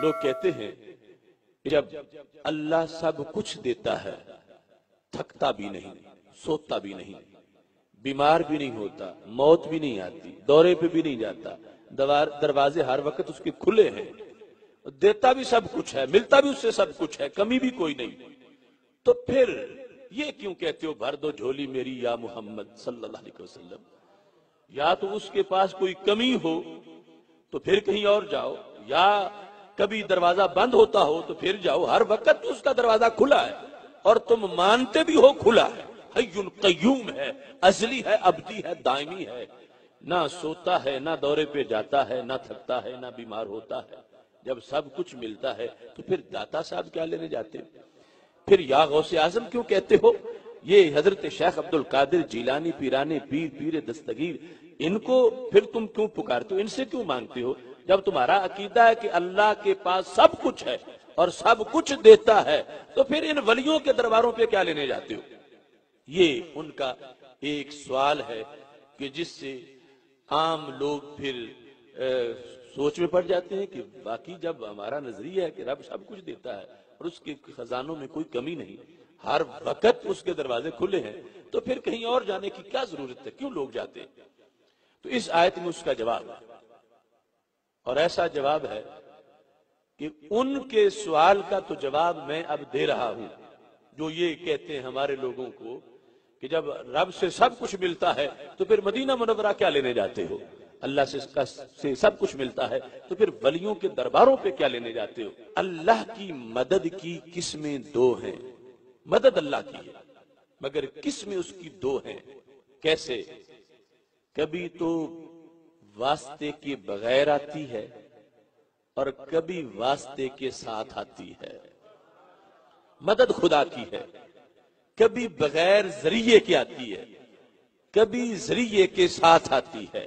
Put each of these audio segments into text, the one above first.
لوگ کہتے ہیں جب اللہ سب کچھ دیتا ہے تھکتا بھی نہیں، سوتا بھی نہیں، بیمار بھی نہیں ہوتا، موت بھی نہیں آتی، دورے پہ بھی نہیں جاتا، دروازے ہر وقت اس کے کھلے ہیں، دیتا بھی سب کچھ ہے، ملتا بھی اس سے سب کچھ ہے، کمی بھی کوئی نہیں، تو پھر یہ کیوں کہتے ہو بھر دو جھولی میری یا محمد صلی اللہ علیہ وسلم؟ یا تو اس کے پاس کوئی کمی ہو تو پھر کہیں اور جاؤ، یا کبھی دروازہ بند ہوتا ہو تو پھر جاؤ، ہر وقت اس کا دروازہ کھلا ہے اور تم مانتے بھی ہو کھلا ہے، حی قیوم ہے، ازلی ہے، ابدی ہے، دائمی ہے، نہ سوتا ہے، نہ دورے پہ جاتا ہے، نہ تھکتا ہے، نہ بیمار ہوتا ہے۔ جب سب کچھ ملتا ہے تو پھر داتا صاحب کیا لینے جاتے ہو؟ پھر یا غوث اعظم کیوں کہتے ہو؟ یہ حضرت شیخ عبد القادر جیلانی پیرانے پیر دستگیر، ان کو پھر تم کیوں پکارتے ہو؟ ان سے کیوں مانگتے ہو؟ جب تمہارا عقیدہ ہے کہ اللہ کے پاس سب کچھ ہے اور سب کچھ دیتا ہے تو پھر ان ولیوں کے درباروں پہ کیا لینے جاتے ہو؟ یہ ان کا ایک سوال ہے کہ جس سے عام لوگ پھر سوچ میں پڑ جاتے ہیں کہ باقی جب ہمارا نظریہ ہے کہ رب سب کچھ دیتا ہے اور اس کے خزانوں میں کوئی کمی نہیں، ہر وقت اس کے دروازے کھلے ہیں، تو پھر کہیں اور جانے کی کیا ضرورت ہے؟ کیوں لوگ جاتے ہیں؟ تو اس آیت میں اس کا جواب ہے، اور ایسا جواب ہے کہ ان کے سوال کا تو جواب میں اب دے رہا ہوں، جو یہ کہتے ہیں ہمارے لوگوں کو کہ جب رب سے سب کچھ ملتا ہے تو پھر مدینہ منورہ کیا لینے جاتے ہو؟ اللہ سے سب کچھ ملتا ہے تو پھر ولیوں کے درباروں پہ کیا لینے جاتے ہو؟ اللہ کی مدد کی قسمیں دو ہیں، مدد اللہ کی ہے مگر قسمیں اس کی دو ہیں۔ کیسے؟ کبھی تو واسطے کے بغیر آتی ہے اور کبھی واسطے کے ساتھ آتی ہے۔ مدد خدا کی ہے، کبھی بغیر ذریعے کے آتی ہے، کبھی ذریعے کے ساتھ آتی ہے،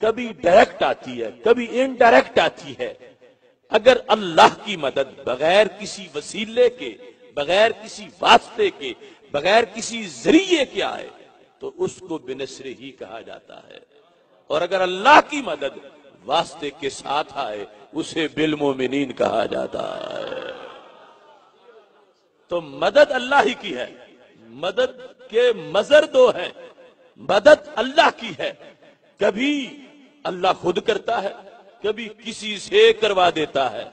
کبھی ڈائریکٹ آتی ہے، کبھی انڈائریکٹ آتی ہے۔ اگر اللہ کی مدد بغیر کسی وسیلے کے، بغیر کسی واسطے کے، بغیر کسی ذریعے کے آئے تو اس کو بنصر ہی کہا جاتا ہے، اور اگر اللہ کی مدد واسطے کے ساتھ آئے اسے بالمومنین کہا جاتا ہے۔ تو مدد اللہ ہی کی ہے، مدد کے مظہر دو ہیں، مدد اللہ کی ہے، کبھی اللہ خود کرتا ہے، کبھی کسی سے کروا دیتا ہے۔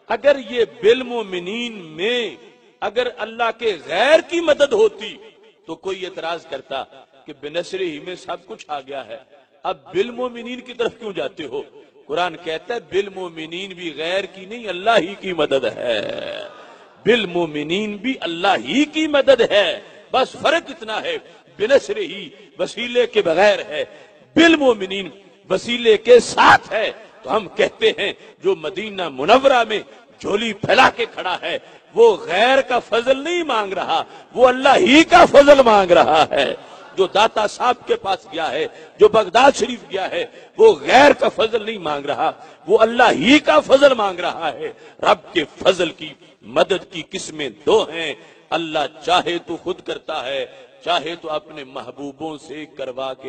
اگر یہ بالمومنین میں اگر اللہ کے غیر کی مدد ہوتی تو کوئی اعتراض کرتا کہ بنصر ہی میں سب کچھ آ گیا ہے، اب بالمومنین کی طرف کیوں جاتے ہو؟ قرآن کہتا ہے بالمومنین بھی غیر کی نہیں اللہ ہی کی مدد ہے، بالمومنین بھی اللہ ہی کی مدد ہے، بس فرق اتنا ہے بنصر ہی وسیلے کے بغیر ہے، بالمومنین وسیلے کے ساتھ ہے۔ تو ہم کہتے ہیں جو مدینہ منورہ میں جھولی پھیلا کے کھڑا ہے وہ غیر کا فضل نہیں مانگ رہا، وہ اللہ ہی کا فضل مانگ رہا ہے۔ جو داتا صاحب کے پاس گیا ہے، جو بغداد شریف گیا ہے، وہ غیر کا فضل نہیں مانگ رہا، وہ اللہ ہی کا فضل مانگ رہا ہے۔ رب کے فضل کی مدد کی قسمیں دو ہیں، اللہ چاہے تو خود کرتا ہے، چاہے تو اپنے محبوبوں سے کروا کے